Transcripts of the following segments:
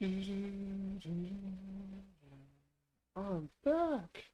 I'm back.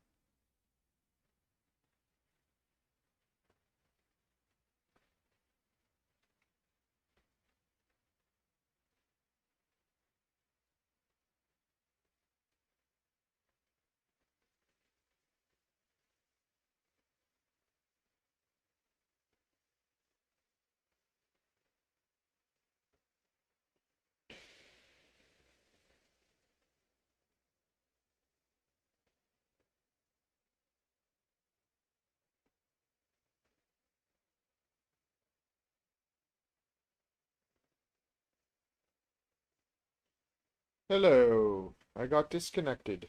Hello. I got disconnected.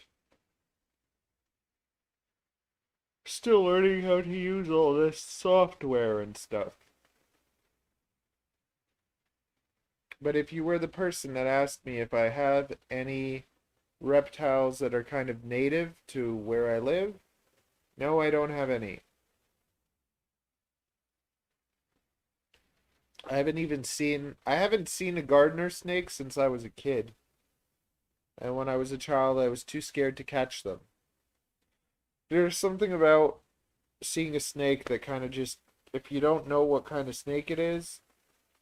Still learning how to use all this software and stuff. But if you were the person that asked me if I have any reptiles that are kind of native to where I live, no, I don't have any. I haven't seen a gardener snake since I was a kid. And when I was a child, I was too scared to catch them. There's something about seeing a snake that kind of just, if you don't know what kind of snake it is,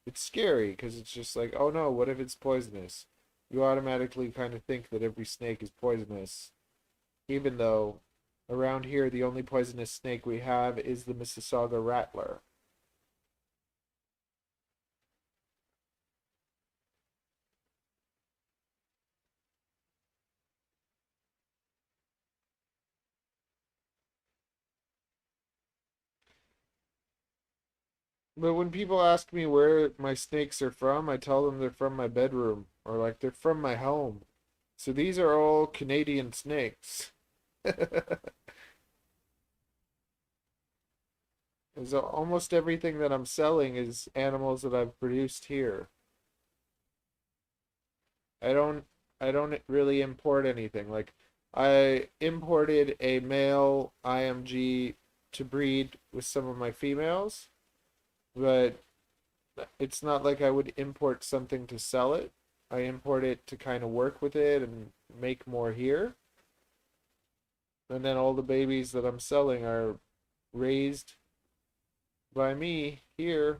it's scary because it's just like, oh no, what if it's poisonous? You automatically kind of think that every snake is poisonous, even though around here the only poisonous snake we have is the Mississauga rattler. But when people ask me where my snakes are from, I tell them they're from my bedroom or like they're from my home. So these are all Canadian snakes. So almost everything that I'm selling is animals that I've produced here. I don't I don't really import anything. Like I imported a male IMG to breed with some of my females, but it's not like I would import something to sell it. I import it to kind of work with it and make more here. And then all the babies that I'm selling are raised by me here.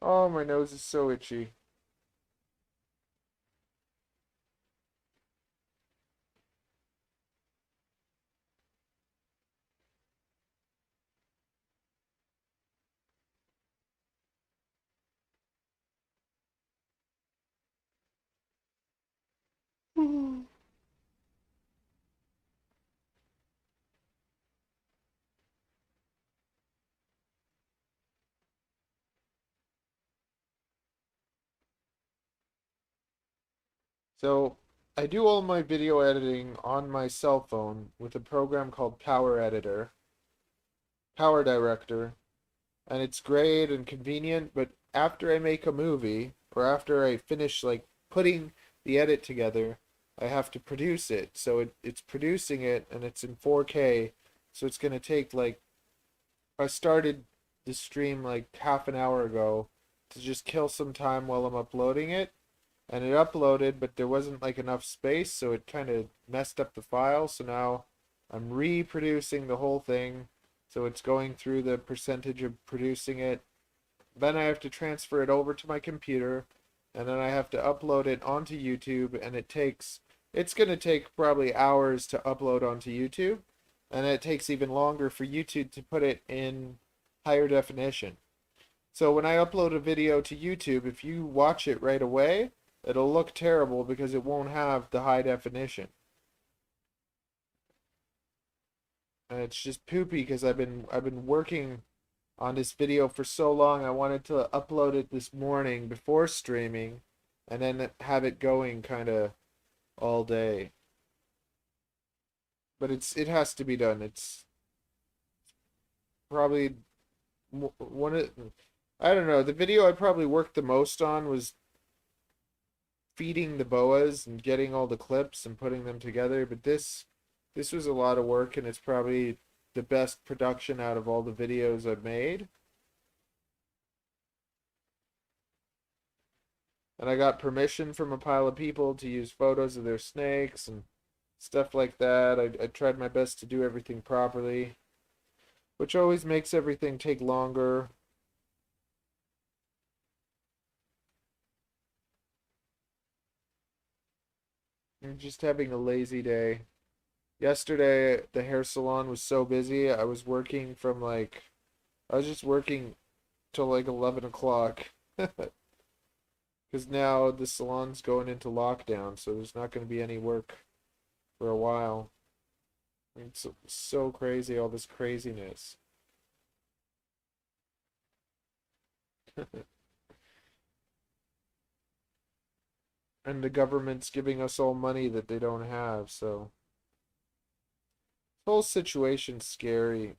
Oh, my nose is so itchy. So, I do all my video editing on my cell phone with a program called Power Director, and it's great and convenient, but after I make a movie or after I finish like putting the edit together, I have to produce it. So it's producing it and it's in 4K. So it's gonna take like I started the stream like half an hour ago to just kill some time while I'm uploading it. And it uploaded, but there wasn't like enough space, so it kind of messed up the file. So now I'm reproducing the whole thing. So it's going through the percentage of producing it. Then I have to transfer it over to my computer, and then I have to upload it onto YouTube, and it's going to take probably hours to upload onto YouTube, and it takes even longer for YouTube to put it in higher definition. So when I upload a video to YouTube, if you watch it right away, it'll look terrible because it won't have the high definition. And it's just poopy because I've been working on this video for so long. I wanted to upload it this morning before streaming, and then have it going kind of all day. But it has to be done. It's probably one of, I don't know, the video I probably worked the most on was feeding the boas and getting all the clips and putting them together, but this was a lot of work, and it's probably the best production out of all the videos I've made. And I got permission from a pile of people to use photos of their snakes and stuff like that. I tried my best to do everything properly, which always makes everything take longer. I'm just having a lazy day. Yesterday, the hair salon was so busy. I was working from like, I was just working till like 11 o'clock. Because now the salon's going into lockdown, so there's not going to be any work for a while. It's so crazy, all this craziness. And the government's giving us all money that they don't have, so the whole situation's scary.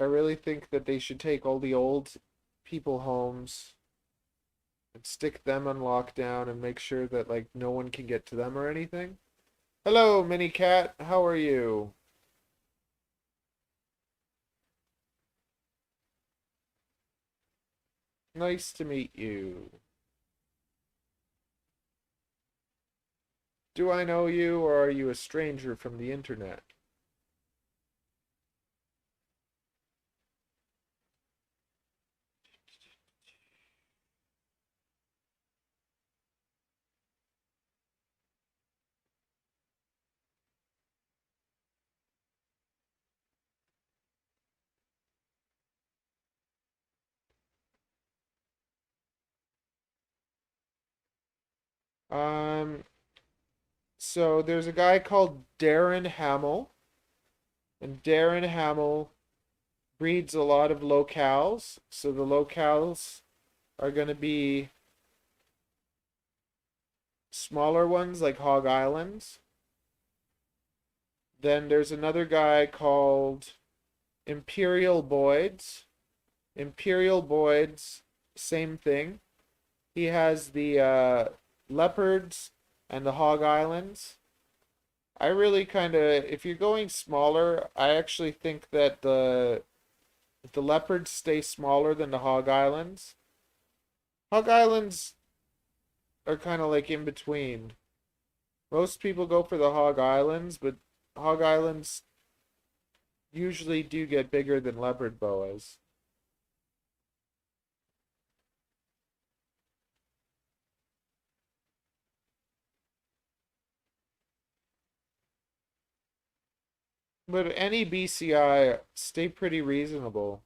I really think that they should take all the old people homes and stick them on lockdown and make sure that like no one can get to them or anything. Hello, Mini Cat. How are you? Nice to meet you. Do I know you, or are you a stranger from the internet? Um, so there's a guy called Darren Hamill, and Darren Hamill breeds a lot of locales. So the locales are going to be smaller ones like Hog Islands. Then there's another guy called Imperial Boyds. Imperial Boyds, same thing. He has the leopards and the Hog Islands. I really kind of, if you're going smaller, I actually think that the leopards stay smaller than the Hog Islands. Hog Islands are kind of like in between. Most people go for the Hog Islands, but Hog Islands usually do get bigger than leopard boas. But any BCI stay pretty reasonable.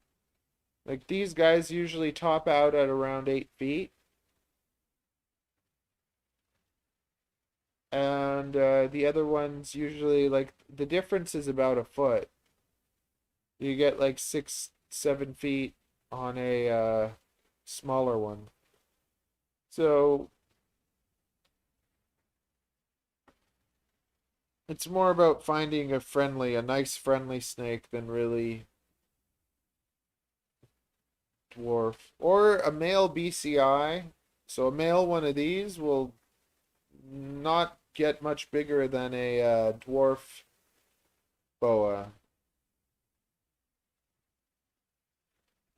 Like these guys usually top out at around 8 feet. And the other ones usually like the difference is about a foot. You get like 6, 7 feet on a smaller one. So it's more about finding a nice friendly snake than really dwarf. Or a male BCI. So a male one of these will not get much bigger than a dwarf boa.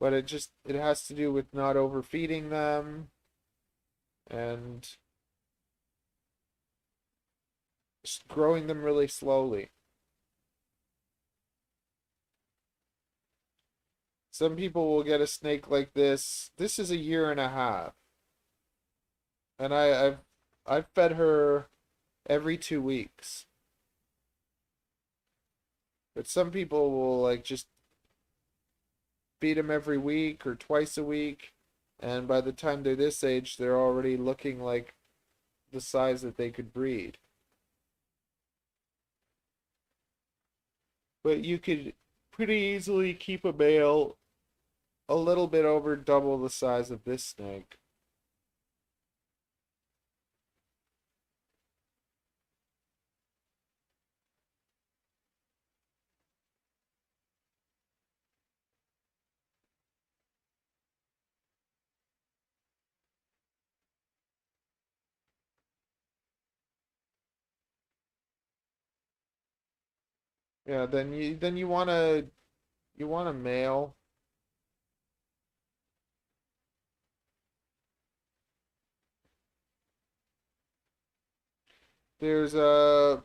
But it has to do with not overfeeding them and just growing them really slowly. Some people will get a snake like this. This is a year and a half. And I've fed her every 2 weeks. But some people will like just feed them every week or twice a week, and by the time they're this age, they're already looking like the size that they could breed. But you could pretty easily keep a male a little bit over double the size of this snake. Yeah, then you want a male. There's a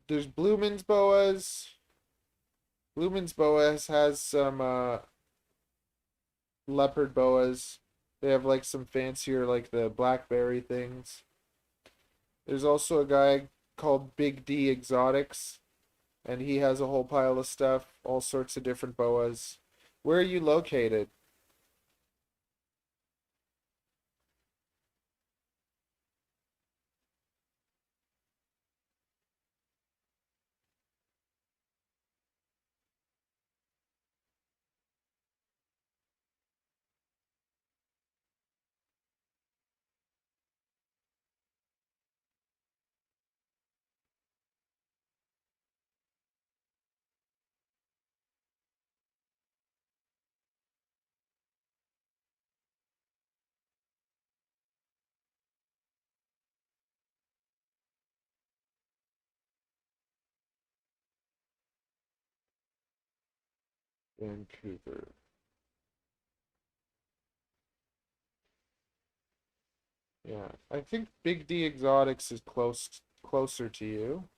there's Blumen's Boas. Blumen's Boas has some leopard boas. They have like some fancier like the blackberry things. There's also a guy called Big D Exotics, and he has a whole pile of stuff, all sorts of different boas. Where are you located? Vancouver. Yeah, I think Big D Exotics is closer to you.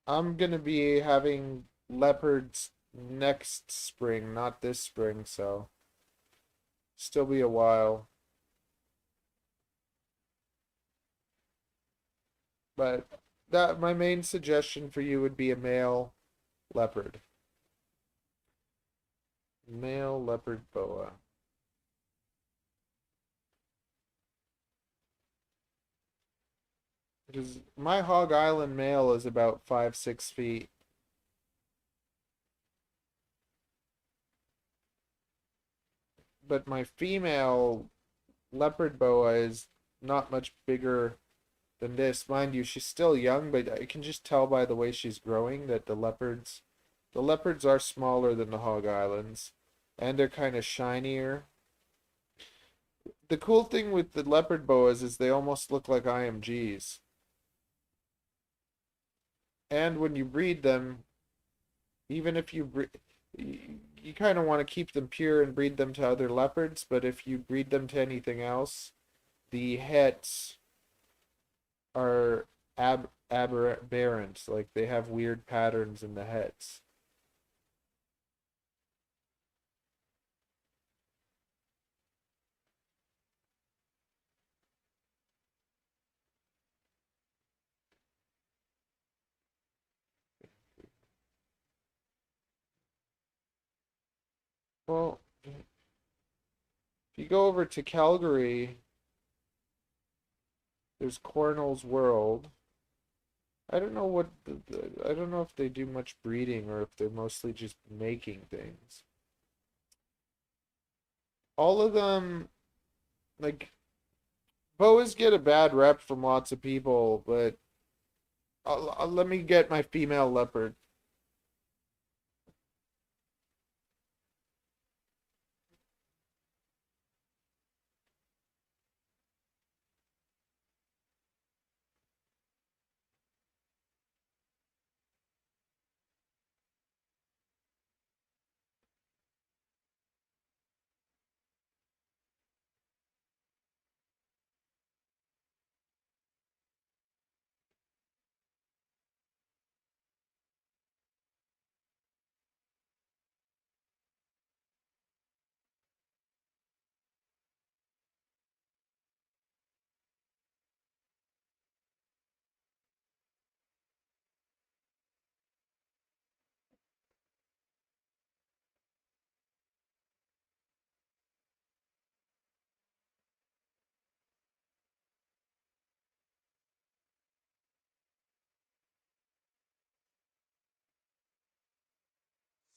I'm gonna be having leopards next spring, not this spring, so still be a while. But that my main suggestion for you would be a male leopard. Male leopard boa. Because my Hog Island male is about 5, 6 feet. But my female leopard boa is not much bigger than this. Mind you, she's still young, but I can just tell by the way she's growing that the leopards are smaller than the Hog Islands, and they're kind of shinier. The cool thing with the leopard boas is they almost look like IMGs. And when you breed them, even if you breed, you kind of want to keep them pure and breed them to other leopards, but if you breed them to anything else, the hets are aberrant. Like they have weird patterns in the hets. Well, if you go over to Calgary, there's Cornell's World. I don't know what I don't know if they do much breeding or if they're mostly just making things. All of them, like boas get a bad rep from lots of people, but let me get my female leopard.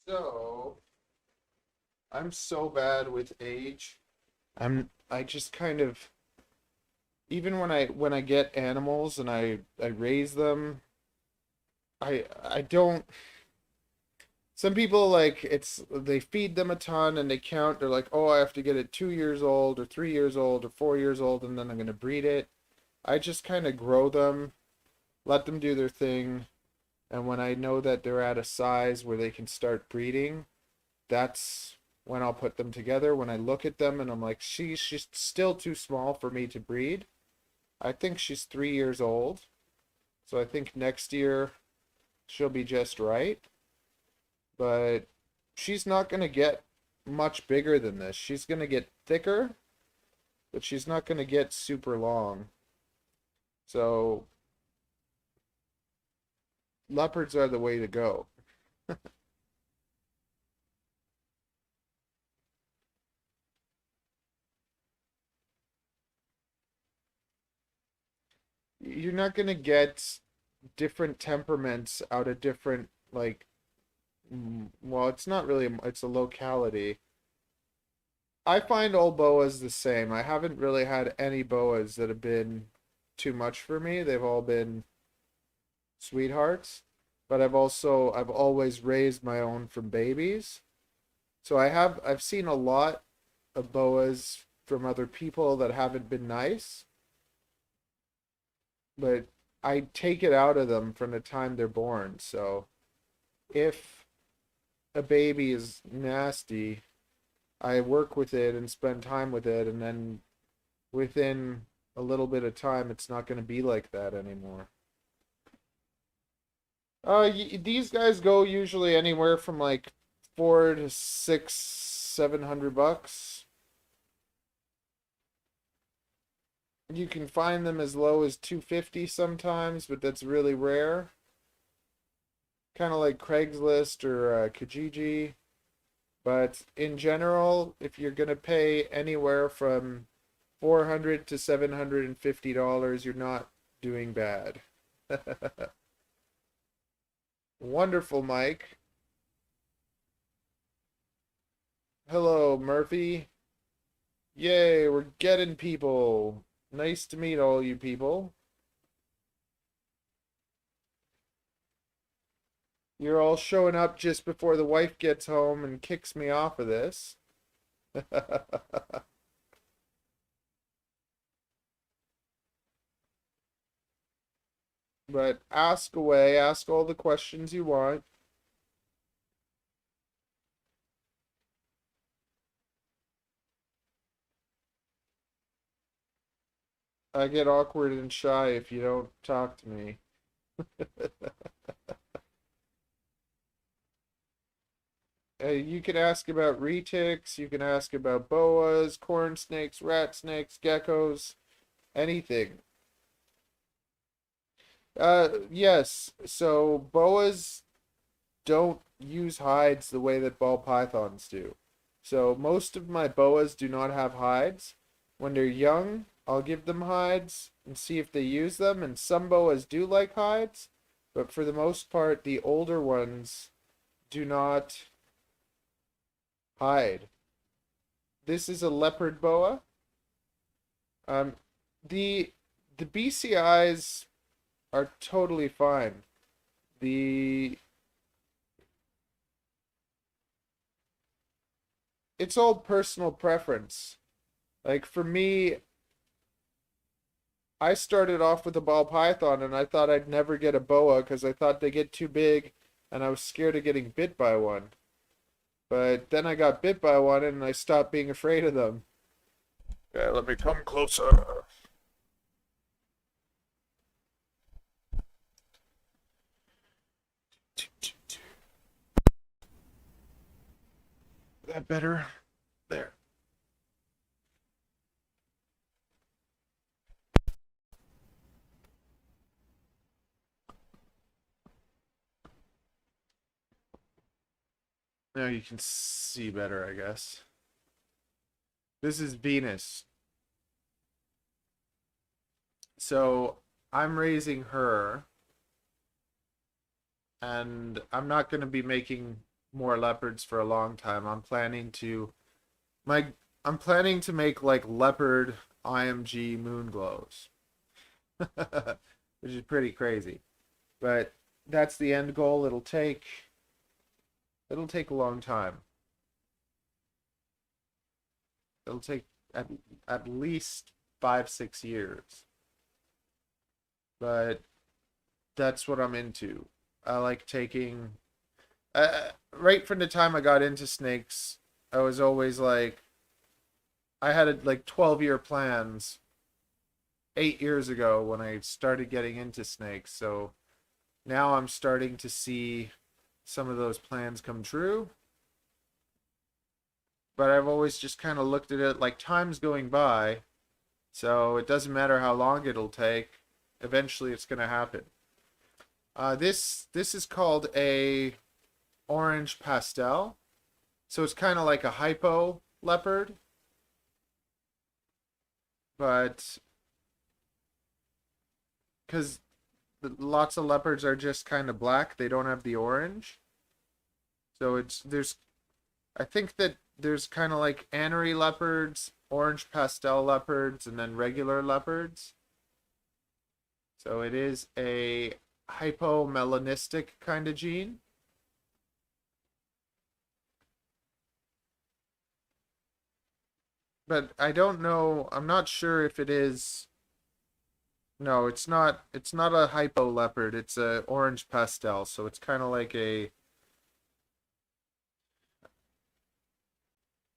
So I'm so bad with age. I just kind of, even when I get animals and I raise them, I don't. Some people like it's they feed them a ton and they count. They're like, oh, I have to get it 2 years old or 3 years old or 4 years old, and then I'm gonna breed it. I just kind of grow them, let them do their thing, and when I know that they're at a size where they can start breeding, that's when I'll put them together. When I look at them and I'm like, she's still too small for me to breed. I think she's 3 years old, so I think next year she'll be just right. But she's not gonna get much bigger than this. She's gonna get thicker, but she's not gonna get super long. So leopards are the way to go. You're not gonna get different temperaments out of different like well, it's not really it's a locality. I find all boas the same. I haven't really had any boas that have been too much for me. They've all been sweethearts. But I've always raised my own from babies. So I've seen a lot of boas from other people that haven't been nice, but I take it out of them from the time they're born. So if a baby is nasty, I work with it and spend time with it, and then within a little bit of time, it's not going to be like that anymore. These guys go usually anywhere from like 4 to 6, 700 bucks. You can find them as low as 250 sometimes, but that's really rare. Kind of like Craigslist or Kijiji. But in general, if you're gonna pay anywhere from 400 to $750, you're not doing bad. Wonderful, Mike. Hello, Murphy. Yay, we're getting people. Nice to meet all you people. You're all showing up just before the wife gets home and kicks me off of this. But ask away, ask all the questions you want. I get awkward and shy if you don't talk to me. You can ask about retics, you can ask about boas, corn snakes, rat snakes, geckos, anything. Yes. So boas don't use hides the way that ball pythons do. So most of my boas do not have hides. When they're young, I'll give them hides and see if they use them. And some boas do like hides, but for the most part, the older ones do not hide. This is a leopard boa. Um, the the BCIs are totally fine. The it's all personal preference. Like for me, I started off with a ball python and I thought I'd never get a boa because I thought they get too big and I was scared of getting bit by one. But then I got bit by one and I stopped being afraid of them. Okay, let me come closer. That better? There. Now you can see better, I guess. This is Venus. So I'm raising her, and I'm not going to be making more leopards for a long time. My I'm planning to make like leopard IMG moon glows, which is pretty crazy. But that's the end goal. It'll take a long time. It'll take at at least 5 6 years. But that's what I'm into. I like taking right from the time I got into snakes, I was always like I had like 12-year plans 8 years ago when I started getting into snakes. So now I'm starting to see some of those plans come true. But I've always just kind of looked at it like time's going by, so it doesn't matter how long it'll take. Eventually, it's going to happen. This is called a orange pastel, so it's kind of like a hypo leopard, but because lots of leopards are just kind of black, they don't have the orange. So it's there's I think that there's kind of like anery leopards, orange pastel leopards, and then regular leopards. So it is a hypomelanistic kind of gene. But I don't know, I'm not sure if it is. No, it's not a hypo leopard, it's a orange pastel, so it's kind of like a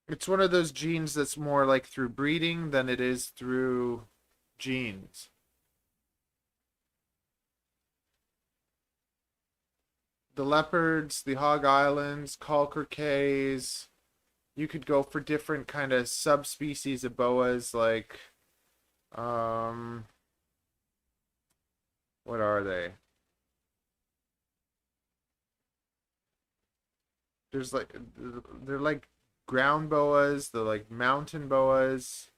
it's one of those genes that's more like through breeding than it is through genes. The leopards, the hog islands, caulker you could go for different kind of subspecies of boas like um what are they? There's like they're like ground boas, they're like mountain boas,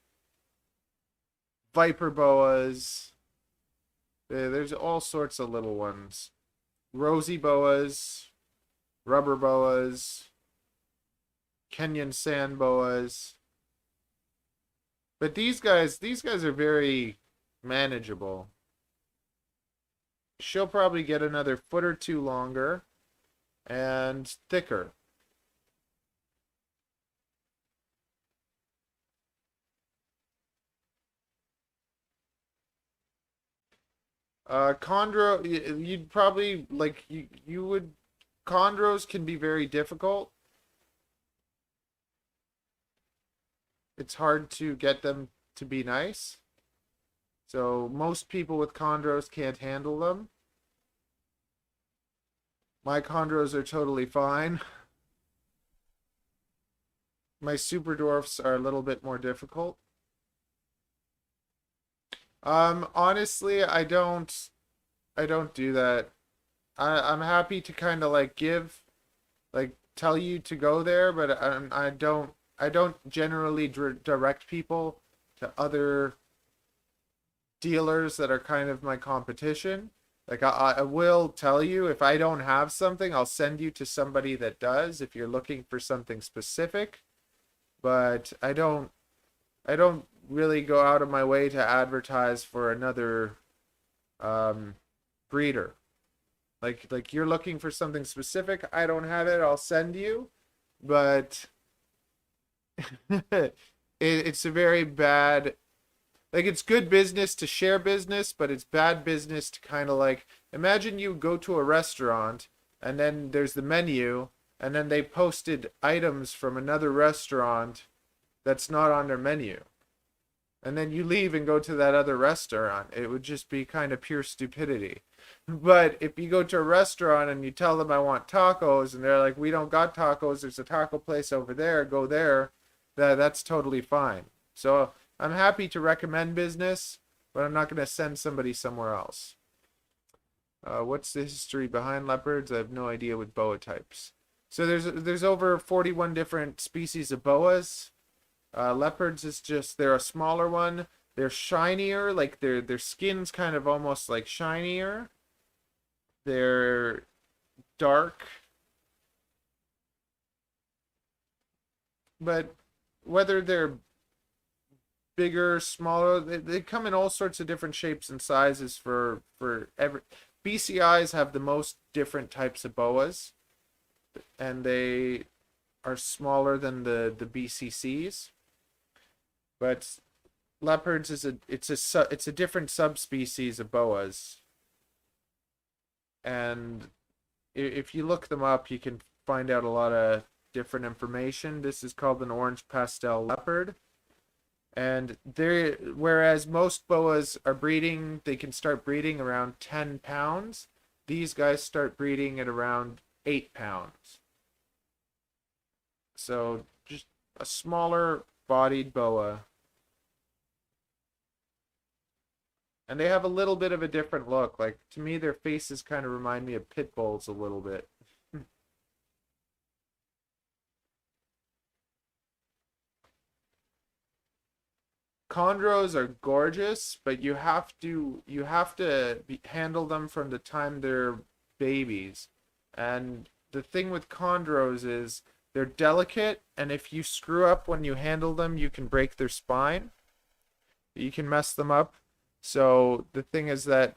viper boas. There's all sorts of little ones. Rosy boas, rubber boas, Kenyan sand boas. But these guys are very manageable. She'll probably get another foot or two longer and thicker. Chondro, you'd probably like you would chondros can be very difficult. It's hard to get them to be nice. So most people with chondros can't handle them. My chondros are totally fine. My super dwarfs are a little bit more difficult. Honestly, I don't do that. I'm happy to kind of like like tell you to go there, but I don't generally direct people to other dealers that are kind of my competition. Like I will tell you if I don't have something, I'll send you to somebody that does if you're looking for something specific. But I don't really go out of my way to advertise for another um, breeder. Like you're looking for something specific, I don't have it, I'll send you. But it's a very bad like it's good business to share business, but it's bad business to kind of like imagine you go to a restaurant and then there's the menu and then they posted items from another restaurant that's not on their menu. And then you leave and go to that other restaurant. It would just be kind of pure stupidity. But if you go to a restaurant and you tell them I want tacos and they're like, we don't got tacos, there's a taco place over there, go there, that's totally fine. So I'm happy to recommend business, but I'm not going to send somebody somewhere else. What's the history behind leopards? I have no idea with boa types. So there's over 41 different species of boas. Leopards is just they're a smaller one. They're shinier, like their skin's kind of almost like shinier. They're dark. but whether they're bigger, smaller, they come in all sorts of different shapes and sizes for every. BCIs have the most different types of boas, and they are smaller than the BCCs. But leopards is it's a different subspecies of boas, and if you look them up, you can find out a lot of different information. This is called an orange pastel leopard. And there, whereas most boas are breeding, they can start breeding around 10 pounds. These guys start breeding at around 8 pounds. So just a smaller bodied boa. And they have a little bit of a different look. Like, to me, their faces kind of remind me of pit bulls a little bit. Chondros are gorgeous, but you have to handle them from the time they're babies. And the thing with chondros is they're delicate, and if you screw up when you handle them, you can break their spine. You can mess them up. So the thing is that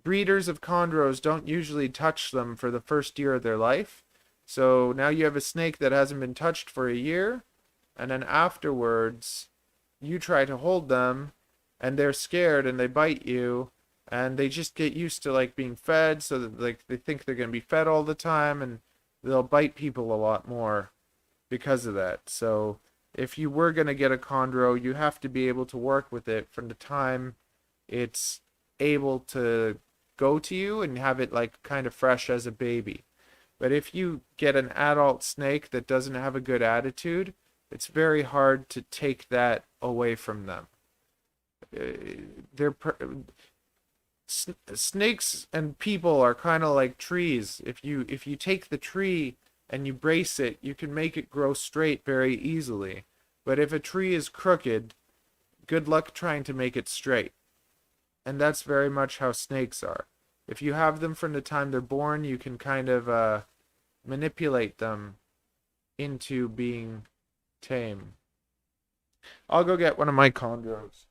breeders of chondros don't usually touch them for the first year of their life. So now you have a snake that hasn't been touched for a year, and then afterwards you try to hold them and they're scared and they bite you, and they just get used to like being fed, so that like they think they're going to be fed all the time, and they'll bite people a lot more because of that. So if you were going to get a chondro, you have to be able to work with it from the time it's able to go to you and have it like kind of fresh as a baby. But if you get an adult snake that doesn't have a good attitude, it's very hard to take that away from them. They're snakes and people are kind of like trees. If you take the tree and you brace it, you can make it grow straight very easily. But if a tree is crooked, good luck trying to make it straight. And that's very much how snakes are. If you have them from the time they're born, you can kind of manipulate them into being tame. I'll go get one of my chondros.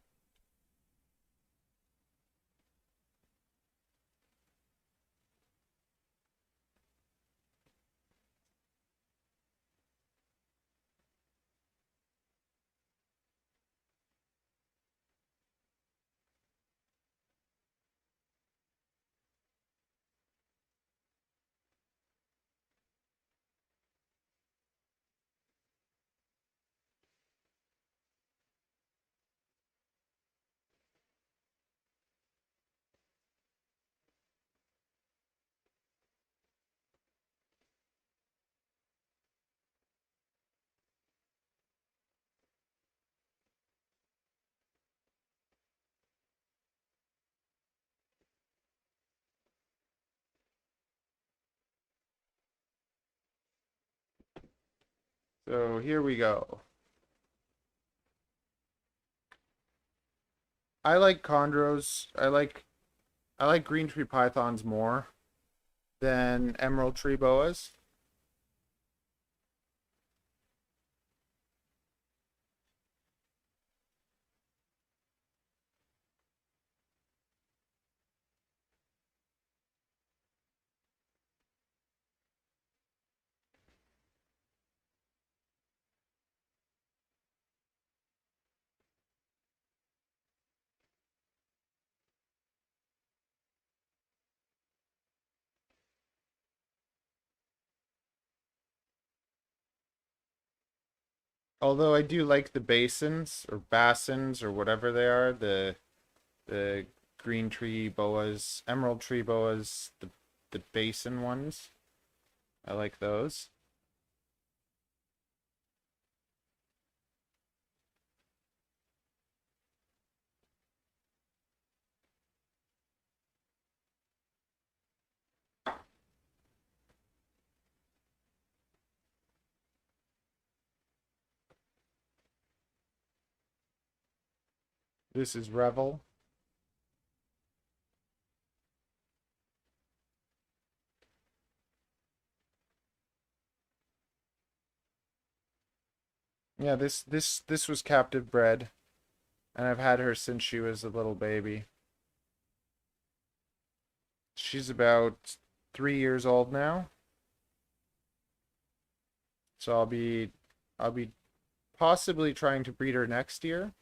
So here we go. I like chondros. I like green tree pythons more than emerald tree boas. Although I do like the basins or basins or whatever they are, the green tree boas, emerald tree boas, the basin ones. I like those. This is Revel. Yeah, this was captive bred, and I've had her since she was a little baby. She's about 3 years old now, so I'll be possibly trying to breed her next year.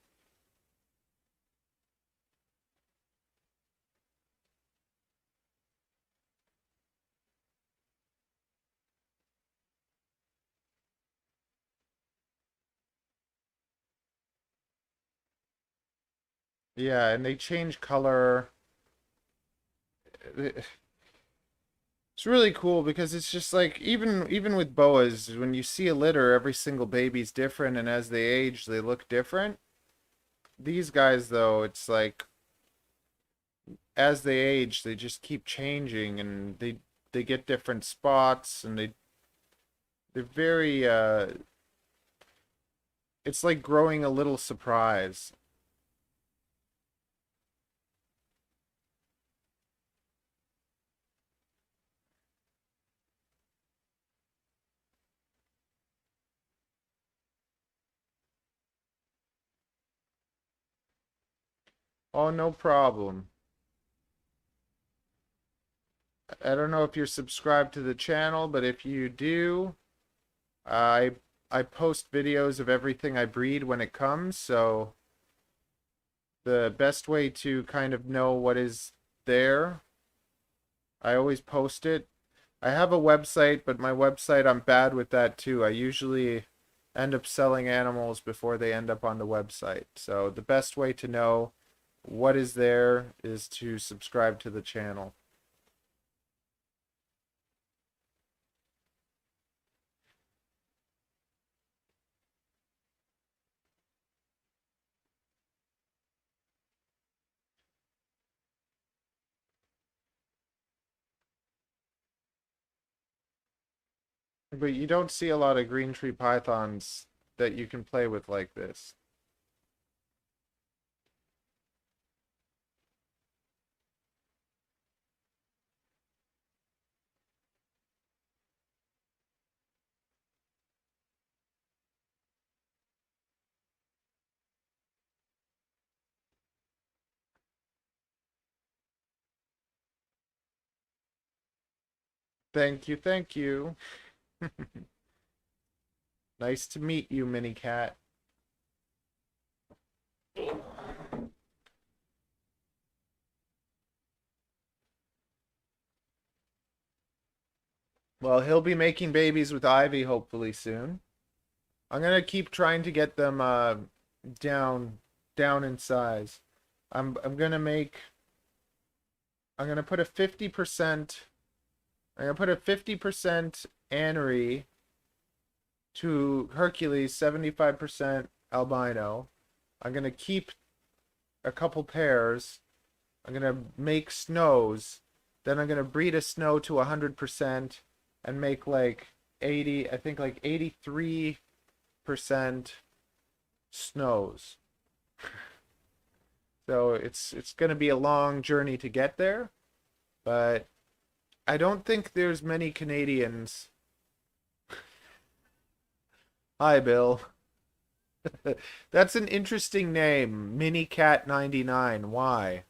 Yeah, and they change color. It's really cool because it's just like even with boas, when you see a litter, every single baby's different, and as they age, they look different. These guys, though, it's like as they age, they just keep changing, and they get different spots, and they're very it's like growing a little surprise. Oh, no problem. I don't know if you're subscribed to the channel, but if you do, I I post videos of everything I breed when it comes, so the best way to kind of know what is there, I always post it. I have a website, but my website, I'm bad with that too. I usually end up selling animals before they end up on the website. So the best way to know what is there is to subscribe to the channel. But you don't see a lot of green tree pythons that you can play with like this. Thank you, thank you. Nice to meet you, Mini Cat. Well, he'll be making babies with Ivy hopefully soon. I'm gonna keep trying to get them down down in size. I'm gonna make I'm gonna put a 50% I'm gonna put a 50% anery to Hercules, 75% albino. I'm gonna keep a couple pairs. I'm gonna make snows. Then I'm gonna breed a snow to 100% and make like 80, I think like 83% snows. So it's gonna be a long journey to get there, but I don't think there's many Canadians. Hi, Bill. That's an interesting name, Mini Cat 99. Why?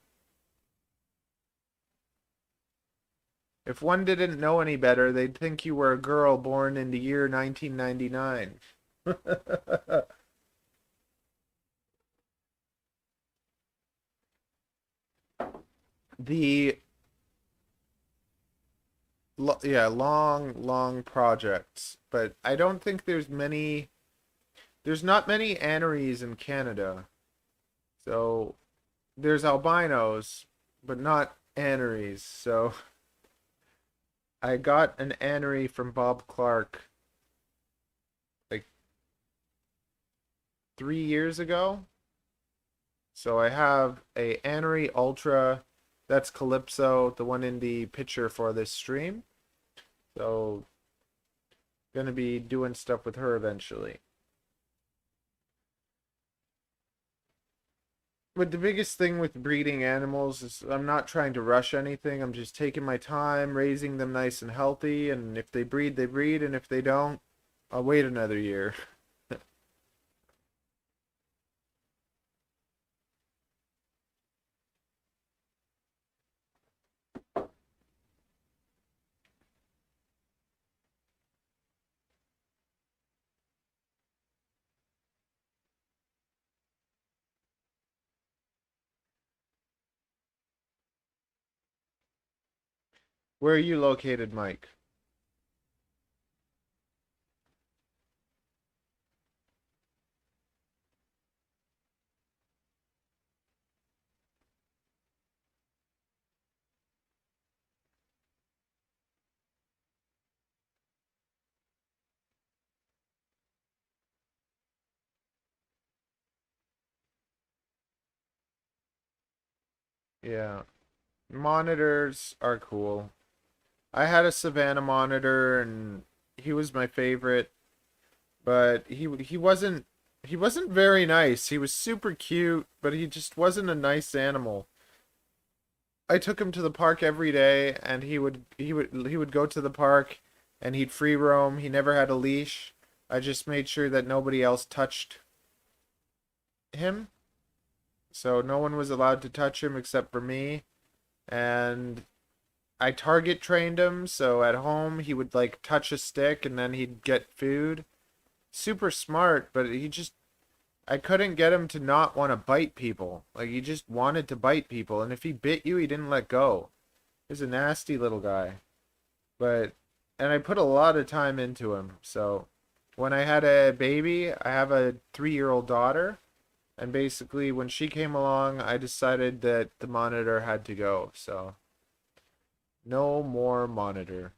If one didn't know any better, they'd think you were a girl born in the year 1999. The yeah, long projects, but I don't think there's not many aneries in Canada. So there's albinos, but not aneries. So I got an anery from Bob Clark like 3 years ago. So I have a anery ultra. That's Calypso, the one in the picture for this stream. So gonna be doing stuff with her eventually. But the biggest thing with breeding animals is I'm not trying to rush anything. I'm just taking my time, raising them nice and healthy, and if they breed, they breed, and if they don't, I'll wait another year. Where are you located, Mike? Yeah. Monitors are cool. I had a Savannah monitor and he was my favorite, but he wasn't very nice. He was super cute, but he just wasn't a nice animal. I took him to the park every day and he would go to the park and he'd free roam. He never had a leash. I just made sure that nobody else touched him. So no one was allowed to touch him except for me. And I target trained him, so at home he would like touch a stick and then he'd get food. Super smart, but I couldn't get him to not want to bite people. Like he just wanted to bite people, and if he bit you, he didn't let go. He was a nasty little guy. But and I put a lot of time into him. So when I had a baby, I have a 3-year-old daughter, and basically when she came along, I decided that the monitor had to go. So no more monitor.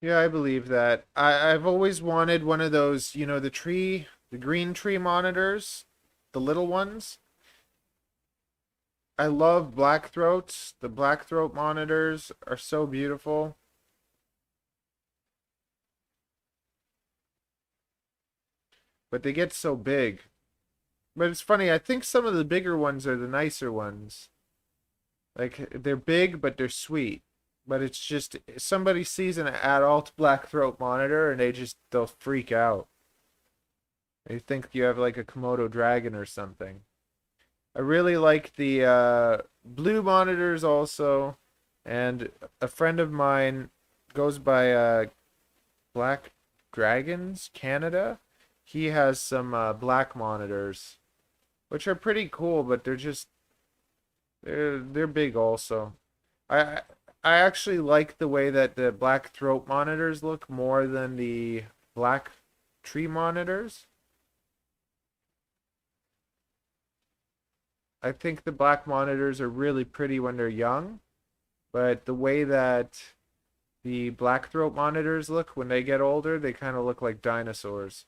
Yeah, I believe that. I've always wanted one of those, the green tree monitors, the little ones. I love black throats. The black throat monitors are so beautiful, but they get so big. But it's funny, I think some of the bigger ones are the nicer ones. Like they're big, but they're sweet. But it's just somebody sees an adult black throat monitor and they'll freak out. They think you have like a Komodo dragon or something. I really like the blue monitors also, and a friend of mine goes by Black Dragons Canada. He has some black monitors, which are pretty cool, but they're big also. I I actually like the way that the black throat monitors look more than the black tree monitors. I think the black monitors are really pretty when they're young, but the way that the black throat monitors look when they get older, they kind of look like dinosaurs.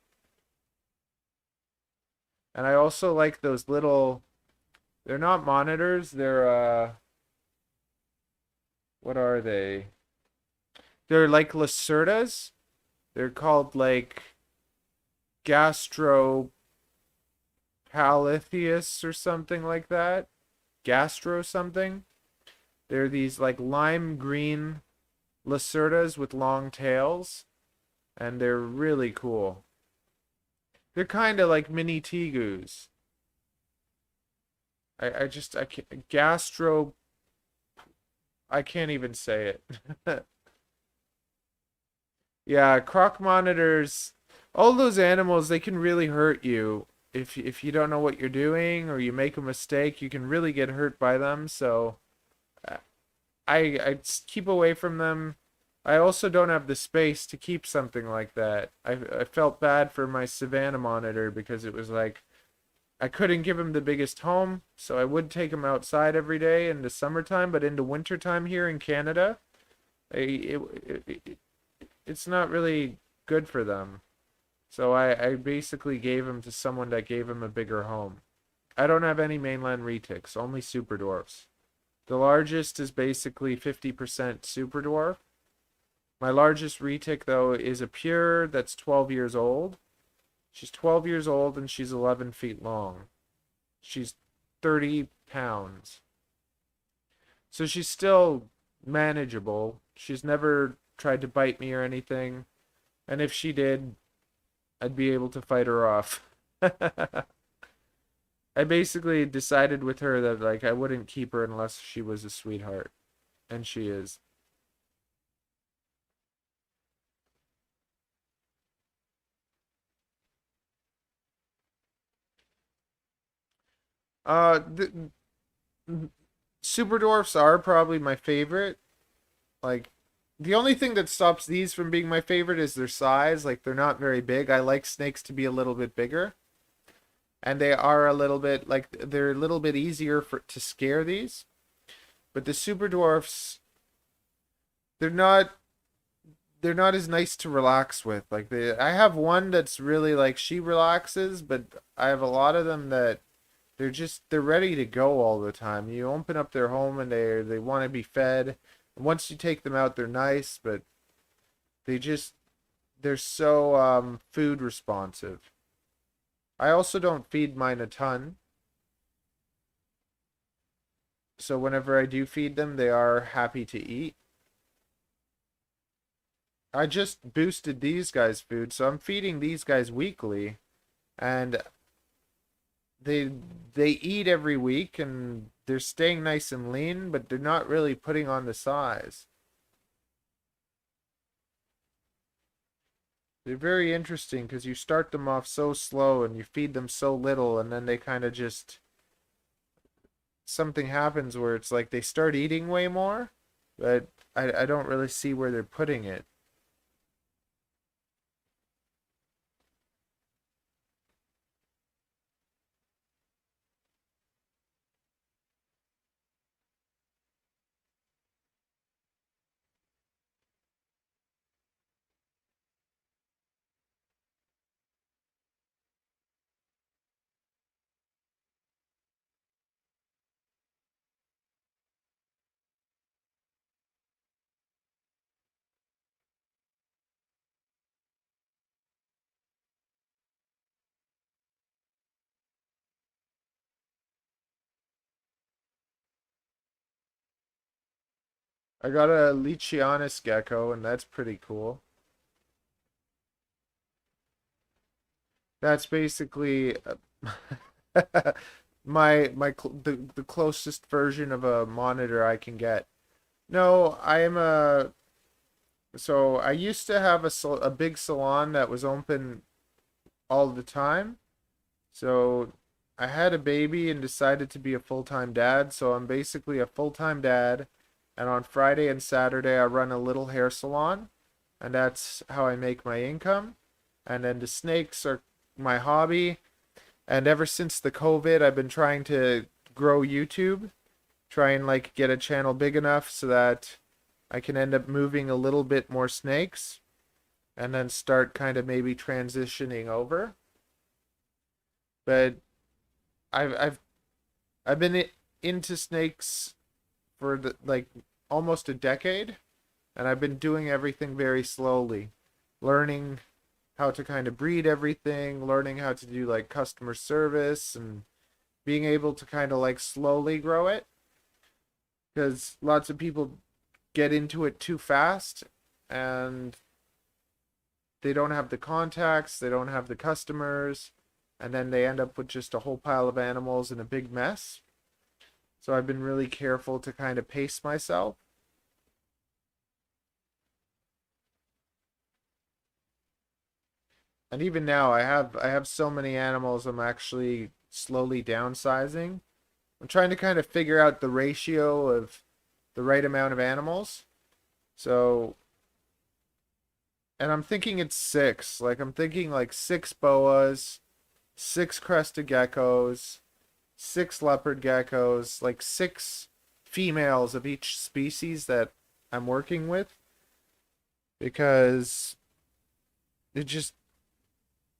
And I also like those little, they're not monitors, they're what are they? They're like lacerdas. They're called like gastropalithius or something like that. Gastro something. They're these like lime green lacerdas with long tails, and they're really cool. They're kind of like mini tegus. I can't, I can't even say it. Yeah, croc monitors, all those animals, they can really hurt you if you don't know what you're doing or you make a mistake, you can really get hurt by them. So uh, I keep away from them. I also don't have the space to keep something like that. I felt bad for my Savannah monitor because it was like I couldn't give him the biggest home, so I would take him outside every day in the summertime, but in the wintertime here in Canada, it's not really good for them. So I basically gave him to someone that gave him a bigger home. I don't have any mainland retics, only super dwarfs. The largest is basically 50% super dwarf. My largest retic though is a pure that's 12 years old. She's 12 years old and she's 11 feet long. She's 30 pounds. So she's still manageable. She's never tried to bite me or anything. And if she did, I'd be able to fight her off. I basically decided with her that like I wouldn't keep her unless she was a sweetheart, and she is. The super dwarfs are probably my favorite. Like, the only thing that stops these from being my favorite is their size. Like, they're not very big. I like snakes to be a little bit bigger, and they are a little bit like they're a little bit easier for to scare these. But the super dwarfs, they're not they're not as nice to relax with. Like I have one that's really like she relaxes, but I have a lot of them that they're ready to go all the time. You open up their home and they want to be fed. Once you take them out, they're nice, but they just they're so food responsive. I also don't feed mine a ton, so whenever I do feed them, they are happy to eat. I just boosted these guys food, so I'm feeding these guys weekly, and they they eat every week and they're staying nice and lean, but they're not really putting on the size. They're very interesting because you start them off so slow and you feed them so little, and then they kind of just something happens where it's like they start eating way more, but I don't really see where they're putting it. I got a Leachianus gecko, and that's pretty cool. That's basically the closest version of a monitor I can get. No, I am a so I used to have a big salon that was open all the time. So I had a baby and decided to be a full-time dad. So I'm basically a full-time dad, and on Friday and Saturday I run a little hair salon, and that's how I make my income. And then the snakes are my hobby. And ever since the COVID, I've been trying to grow YouTube, try and like get a channel big enough so that I can end up moving a little bit more snakes and then start kind of maybe transitioning over. But I've I've I've been into snakes for like almost a decade, and I've been doing everything very slowly, learning how to kind of breed everything, learning how to do like customer service and being able to kind of like slowly grow it because lots of people get into it too fast and they don't have the contacts, they don't have the customers, and then they end up with just a whole pile of animals and a big mess. So I've been really careful to kind of pace myself. And even now I have so many animals I'm actually slowly downsizing. I'm trying to kind of figure out the ratio of the right amount of animals. So, and I'm thinking it's six. Like I'm thinking like six boas, six crested geckos, six leopard geckos, like six females of each species that I'm working with because it just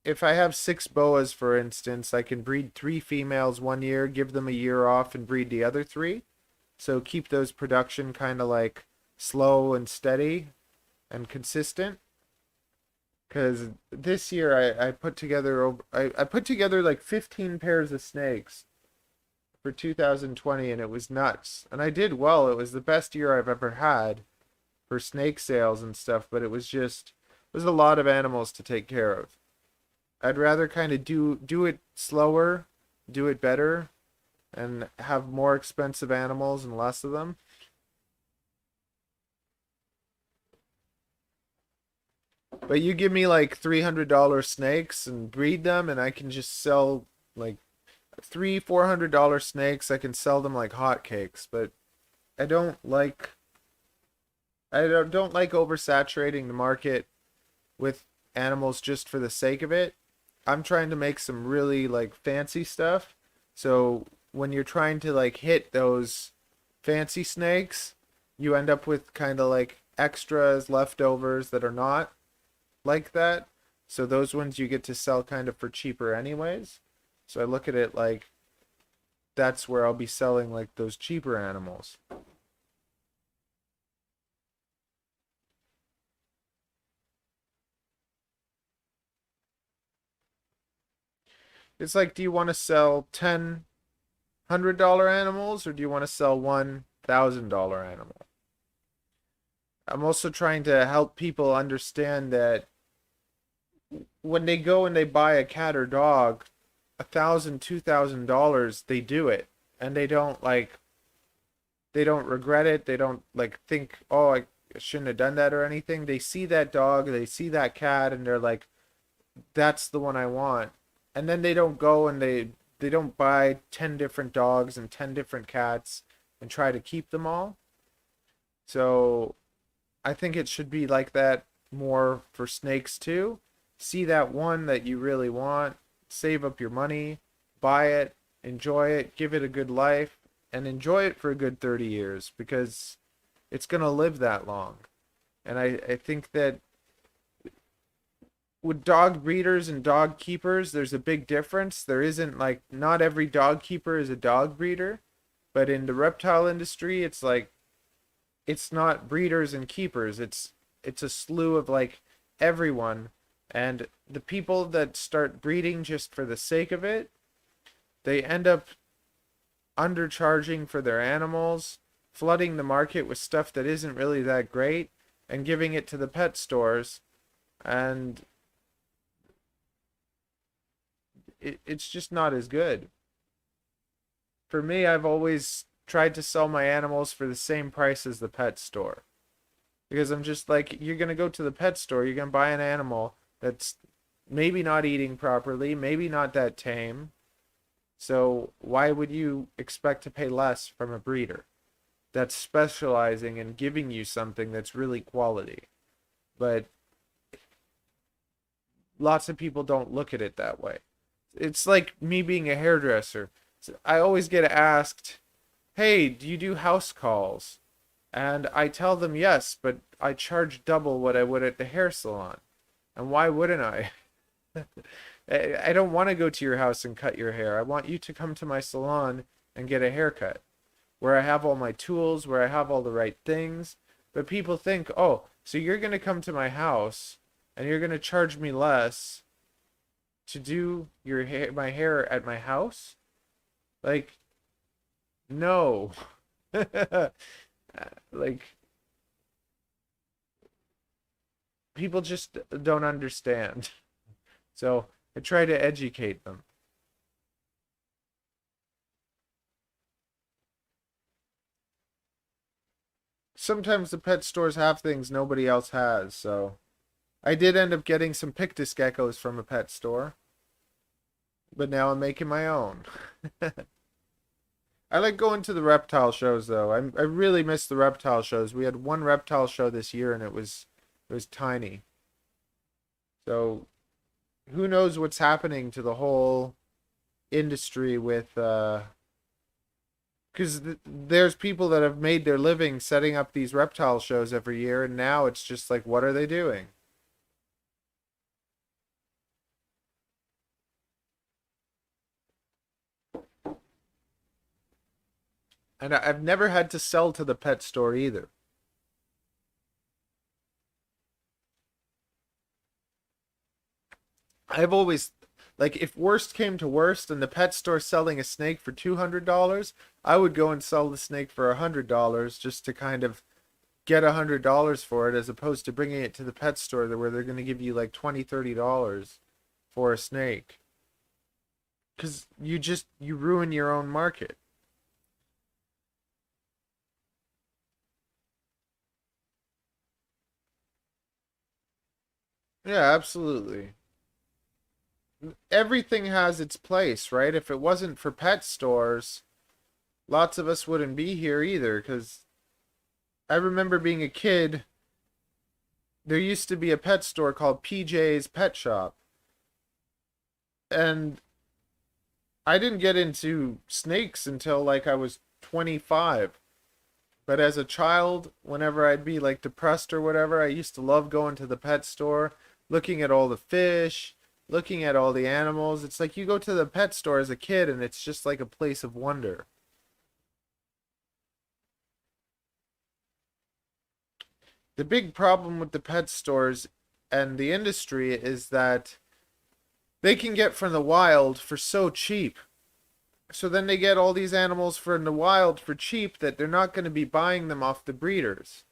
if I have six boas, for instance, I can breed three females 1 year, give them a year off, and breed the other three. So keep those production kind of like slow and steady and consistent. Because this year I put together I put together like 15 pairs of snakes for 2020, and it was nuts. And I did well. It was the best year I've ever had for snake sales and stuff. But it was a lot of animals to take care of. I'd rather kind of do it slower, do it better and have more expensive animals and less of them. But you give me like $300 snakes and breed them, and I can just sell like $300-400 snakes. I can sell them like hotcakes. But I don't like I don't like oversaturating the market with animals just for the sake of it. I'm trying to make some really like fancy stuff. So when you're trying to like hit those fancy snakes, you end up with kind of like extras, leftovers that are not like that. So those ones you get to sell kind of for cheaper anyways. So I look at it like that's where I'll be selling like those cheaper animals. It's like, do you want to sell $1,000 animals or do you want to sell $1,000 animal? I'm also trying to help people understand that when they go and they buy a cat or dog, $1,000, $2,000, they do it, and they don't regret it. They don't like think, oh, I shouldn't have done that or anything. They see that dog, they see that cat, and they're like, that's the one I want. And then they don't go and they don't buy 10 different dogs and 10 different cats and try to keep them all. So I think it should be like that more for snakes too. See that one that you really want, save up your money, buy it, enjoy it, give it a good life, and enjoy it for a good 30 years because it's going to live that long. And I think that with dog breeders and dog keepers, there's a big difference. There isn't like, not every dog keeper is a dog breeder, but in the reptile industry, it's like, it's not breeders and keepers. It's a slew of like everyone. And the people that start breeding just for the sake of it, they end up undercharging for their animals, flooding the market with stuff that isn't really that great, and giving it to the pet stores. And it's just not as good. For me, I've always tried to sell my animals for the same price as the pet store. Because I'm just like, you're going to go to the pet store, you're going to buy an animal that's maybe not eating properly, maybe not that tame. So why would you expect to pay less from a breeder that's specializing in giving you something that's really quality? But lots of people don't look at it that way. It's like me being a hairdresser. I always get asked, hey, do you do house calls? And I tell them yes, but I charge double what I would at the hair salon. And why wouldn't I? I don't want to go to your house and cut your hair. I want you to come to my salon and get a haircut where I have all my tools, where I have all the right things. But people think, oh, so you're going to come to my house and you're going to charge me less to do your hair, my hair at my house? Like, no. Like, people just don't understand. So I try to educate them. Sometimes the pet stores have things nobody else has, so I did end up getting some Pictus geckos from a pet store, but now I'm making my own. I like going to the reptile shows though. I really miss the reptile shows. We had one reptile show this year and it was tiny. So who knows what's happening to the whole industry with because there's people that have made their living setting up these reptile shows every year, and now it's just like, what are they doing? And I've never had to sell to the pet store either. I've always, like, if worst came to worst and the pet store selling a snake for $200, I would go and sell the snake for $100 just to kind of get $100 for it, as opposed to bringing it to the pet store where they're going to give you like $20, $30 for a snake. because you ruin your own market. Yeah, absolutely. Everything has its place, right? If it wasn't for pet stores, lots of us wouldn't be here either. Because I remember being a kid, there used to be a pet store called PJ's Pet Shop. And I didn't get into snakes until like I was 25. But as a child, whenever I'd be like depressed or whatever, I used to love going to the pet store, looking at all the fish, looking at all the animals. It's like you go to the pet store as a kid and it's just like a place of wonder. The big problem with the pet stores and the industry is that they can get from the wild for so cheap. So then they get all these animals from the wild for cheap that they're not going to be buying them off the breeders.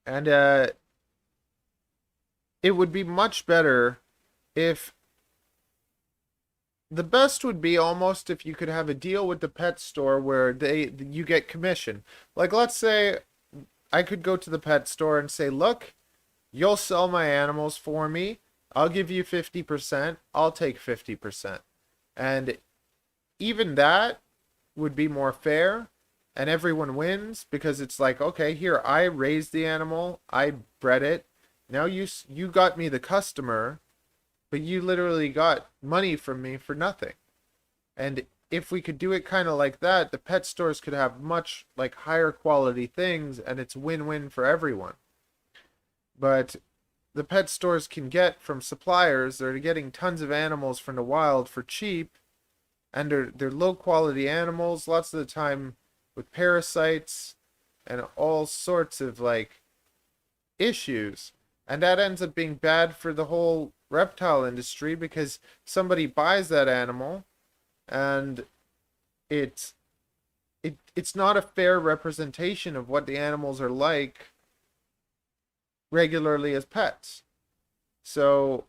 And it would be much better if the best would be almost if you could have a deal with the pet store where they you get commission. Like let's say I could go to the pet store and say, "Look, you'll sell my animals for me. I'll give you 50%. I'll take 50%." And even that would be more fair and everyone wins because it's like, "Okay, here I raised the animal, I bred it. Now you got me the customer, but you literally got money from me for nothing." And if we could do it kind of like that, the pet stores could have much like higher quality things and it's win-win for everyone. But the pet stores can get from suppliers, they're getting tons of animals from the wild for cheap, and they're low quality animals lots of the time with parasites and all sorts of like issues. And that ends up being bad for the whole reptile industry because somebody buys that animal and it's it's not a fair representation of what the animals are like regularly as pets. So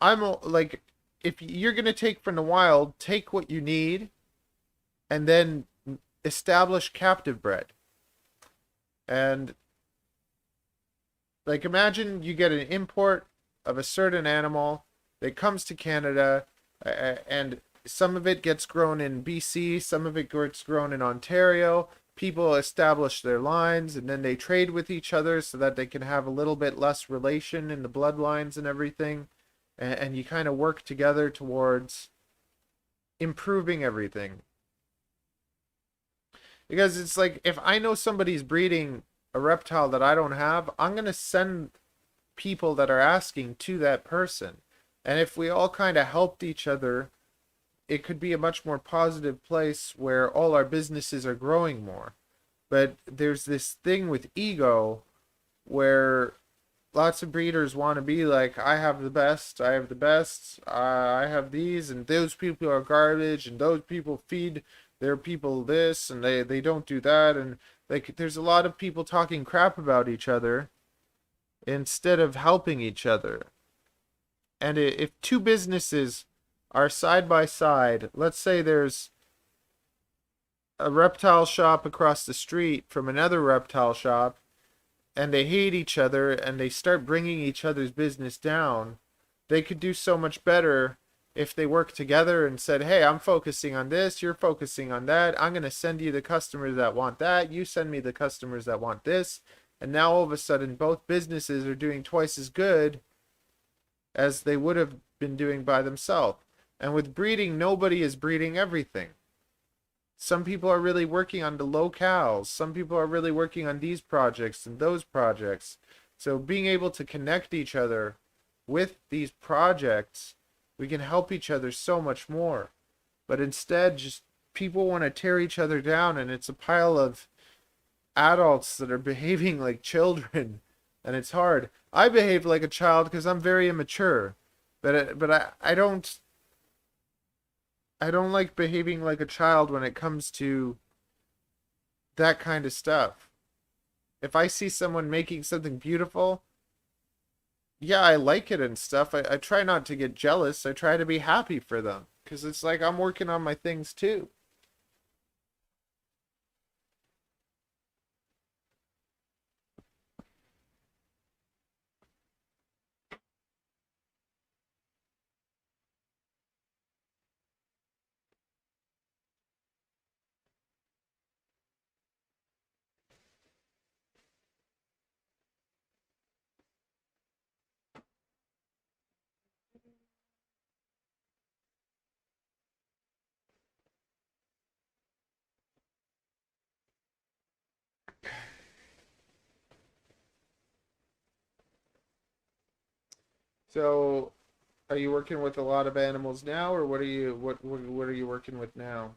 like, if you're gonna take from the wild, take what you need and then establish captive bred. And like, imagine you get an import of a certain animal that comes to Canada, and some of it gets grown in BC, some of it gets grown in Ontario. People establish their lines and then they trade with each other so that they can have a little bit less relation in the bloodlines and everything. And you kind of work together towards improving everything. Because it's like, if I know somebody's breeding a reptile that I don't have, I'm going to send people that are asking to that person. And if we all kind of helped each other, it could be a much more positive place where all our businesses are growing more. But there's this thing with ego where lots of breeders want to be like, I have the best, I have the best, I have these, and those people are garbage, and those people feed their people this, and they don't do that. And like, there's a lot of people talking crap about each other instead of helping each other. And if two businesses are side by side, let's say there's a reptile shop across the street from another reptile shop, and they hate each other and they start bringing each other's business down, they could do so much better if they work together and said, "Hey, I'm focusing on this, you're focusing on that. I'm going to send you the customers that want that, you send me the customers that want this." And now all of a sudden both businesses are doing twice as good as they would have been doing by themselves. And with breeding, nobody is breeding everything. Some people are really working on the locales. Some people are really working on these projects and those projects. So being able to connect each other with these projects, we can help each other so much more. But instead, just people want to tear each other down, and it's a pile of adults that are behaving like children, and it's hard. I behave like a child because I'm very immature, but I don't like behaving like a child when it comes to that kind of stuff. if I see someone making something beautiful, yeah, I like it and stuff. I try not to get jealous. I try to be happy for them because it's like I'm working on my things too. So, are you working with a lot of animals now, or what are you working with now?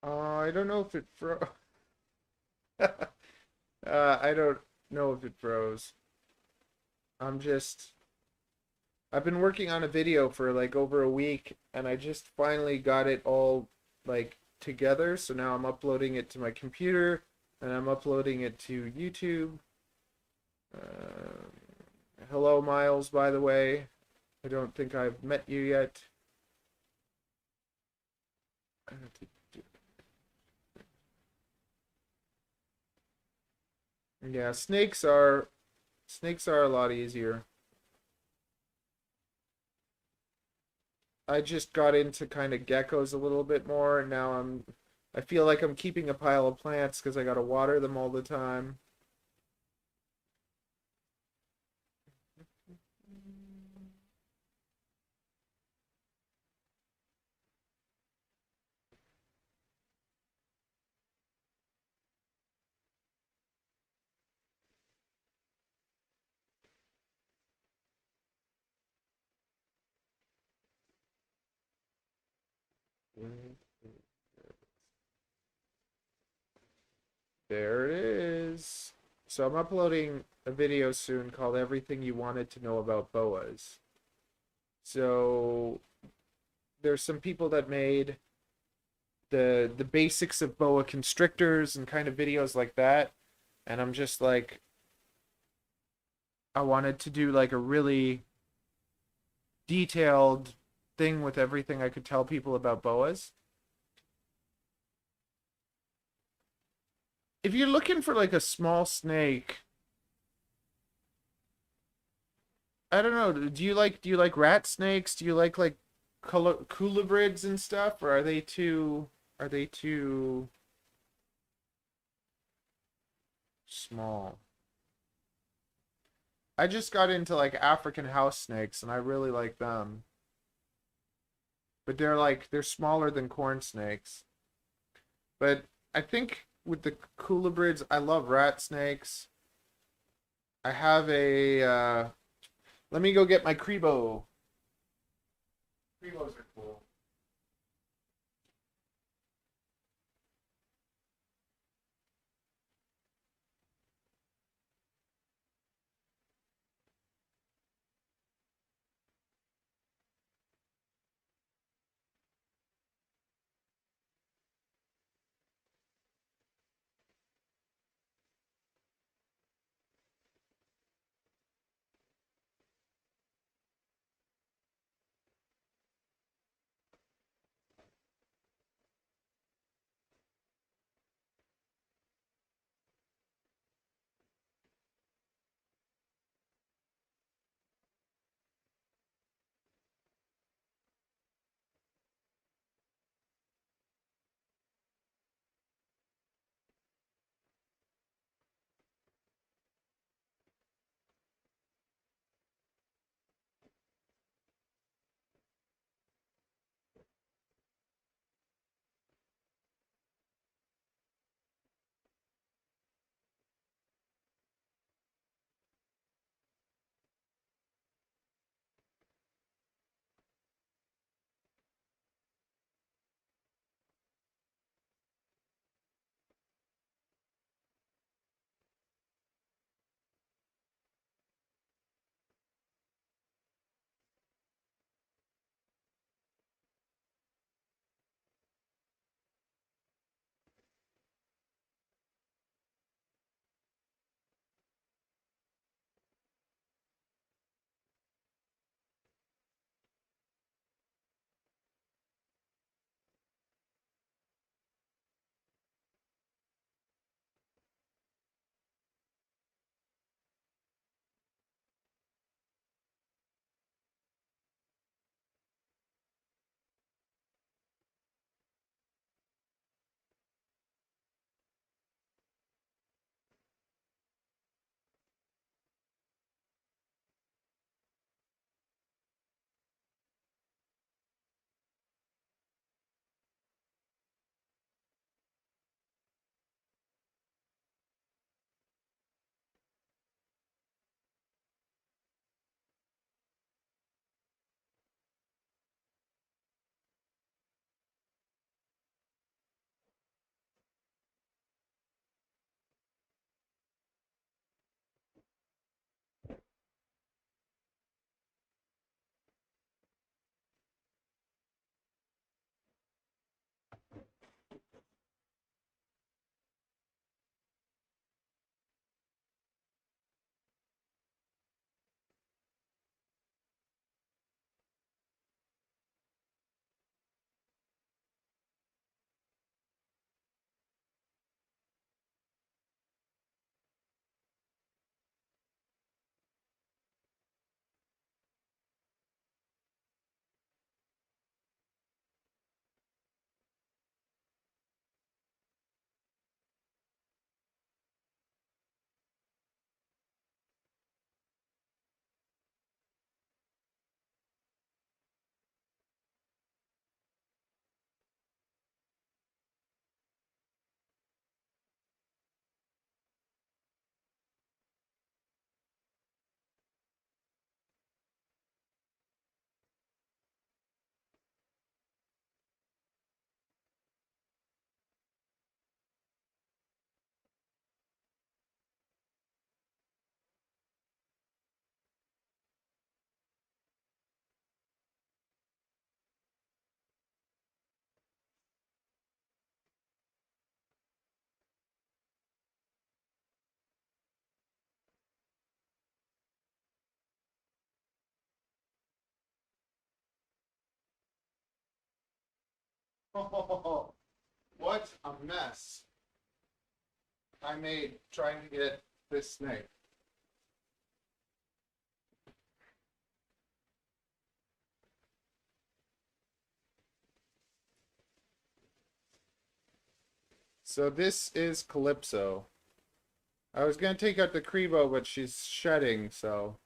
I don't know if it fro. I don't know if it froze. I'm just. I've been working on a video for like over a week, and I just finally got it all like together. So now I'm uploading it to my computer, and I'm uploading it to YouTube. Hello, Miles, by the way. I don't think I've met you yet. Yeah, snakes are a lot easier. I just got into kind of geckos a little bit more, and now I feel like I'm keeping a pile of plants because I gotta water them all the time. There it is. So I'm uploading a video soon called Everything You Wanted to Know About Boas. So there's some people that made the basics of boa constrictors and kind of videos like that. And I'm just like I wanted to do like a really detailed thing with everything I could tell people about boas. If you're looking for like a small snake, I don't know. Do you like rat snakes? Do you like colubrids and stuff, or are they too small? I just got into like African house snakes, and I really like them, but they're smaller than corn snakes. But I think with the colubrids, I love rat snakes. I have a. Let me go get my Crebo. Crebos are cool. Oh, what a mess I made trying to get this snake. So this is Calypso. I was gonna take out the Crebo, but she's shedding, so.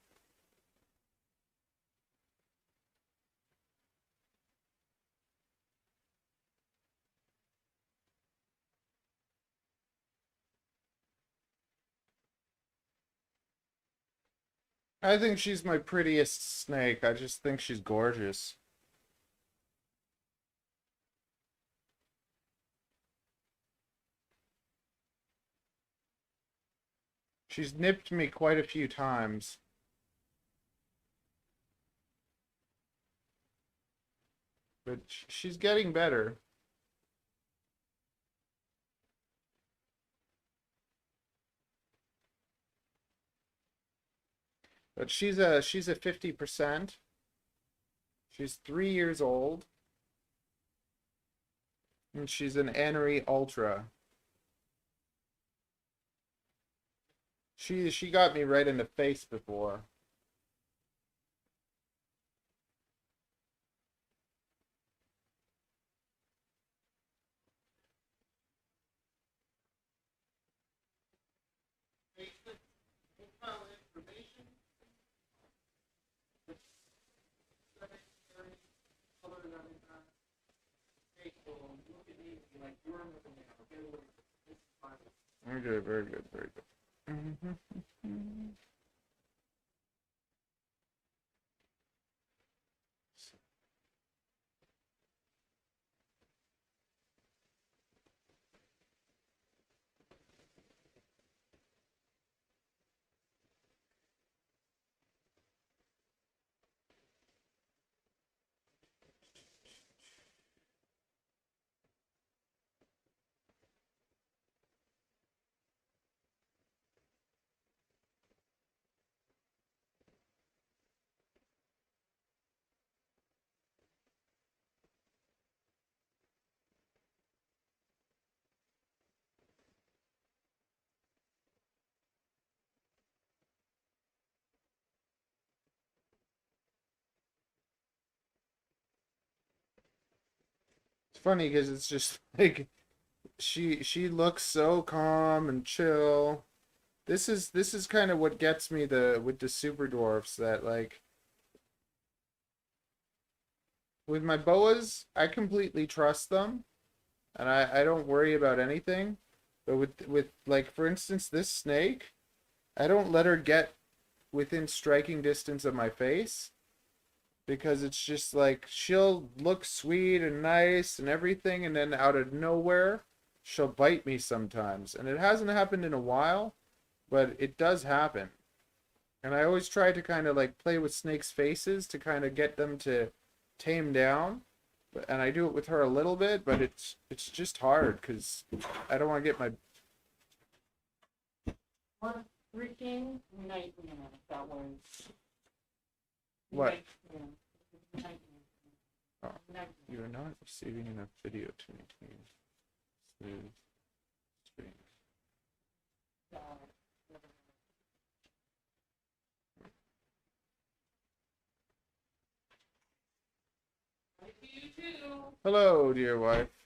I think she's my prettiest snake. I just think she's gorgeous. She's nipped me quite a few times. But she's getting better. But she's a 50%. She's 3 years old. And she's an Anery Ultra. She got me right in the face before. Very good, very good, very good. It's funny because it's just like she looks so calm and chill. This is kind of what gets me with the super dwarfs, that like with my boas, I completely trust them and I don't worry about anything. But with like for instance this snake, I don't let her get within striking distance of my face because it's just like she'll look sweet and nice and everything, and then out of nowhere she'll bite me sometimes. And it hasn't happened in a while, but it does happen. And I always try to kind of like play with snakes' faces to kind of get them to tame down. And I do it with her a little bit, but it's just hard because I don't want to get my. What freaking nightmare that was. What? Nightmare. Oh, you are not receiving enough video to maintain smooth stream. You too. Hello, dear wife.